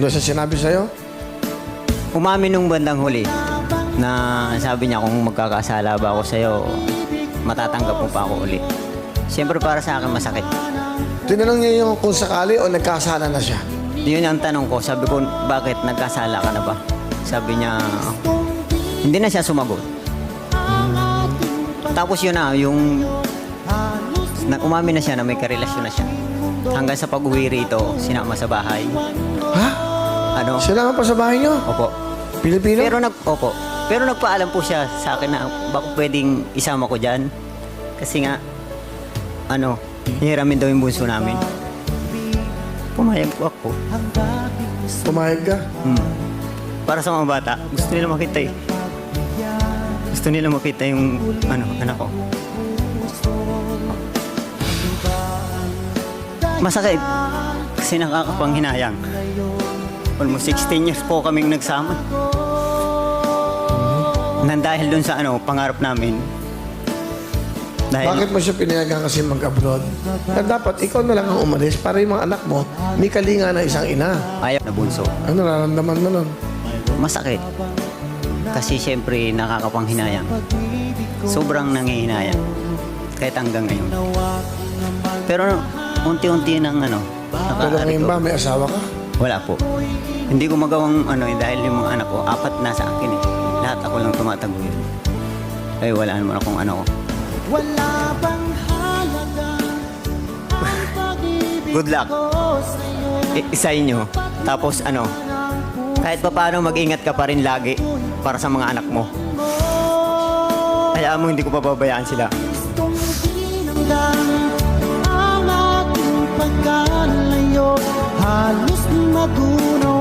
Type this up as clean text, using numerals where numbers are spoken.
Ano siya sinabi sa'yo? Umamin nung bandang huli na sabi niya kung magkakasala ba ako sa'yo, matatanggap mo pa ako uli. Siyempre para sa akin masakit. Tinanong niya yung kung sakali o nagkasala na siya. Yun ang tanong ko. Sabi ko, bakit nagkasala ka na ba? Sabi niya, hindi na siya sumagot. Tapos yun na, yung umamin na siya na may karelasyon na siya. Hanggang sa pag-uwi rito, sinama sa bahay. Ha? Ano? Sinama pa sa bahay niyo? Opo. Pilipino? Opo. Pero nagpaalam po siya sa akin na baka pwedeng isama ko dyan. Kasi nga, hihiramin daw yung bunso namin. Pumayag po ako. Pumayag ka? Para sa mga bata, gusto nila makita eh. Gusto nila makita yung anak ko. Masakit. Kasi nakakapanghinayang. Almost 16 years po kaming nagsama. Nang dahil dun sa pangarap namin. Bakit mo siya pinayagan kasi mag-abroad? Na dapat ikaw na lang ang umalis para yung mga anak mo may kalinga na isang ina. Ayaw na bunso. Ano nararamdaman mo nun? Masakit. Kasi siyempre nakakapanghinayang. Sobrang nangihinayang. Kahit hanggang ngayon. Pero unti-unti nang Pero ngayon ba may asawa ka? Wala po. Hindi ko magawang dahil yung mga anak ko, 4 na sa akin eh. Lahat ako lang tumataguyod. Ay wala naman akong ko. Wala bang halaga ang pag-ibig Good luck. ko sa'yo? Isa inyo. Tapos kahit pa paano mag-ingat ka pa rin lagi para sa mga anak mo. Kaya mo hindi ko pababayaan sila. Gustong tinanggal ang aking pagkalayo. Halos magunaw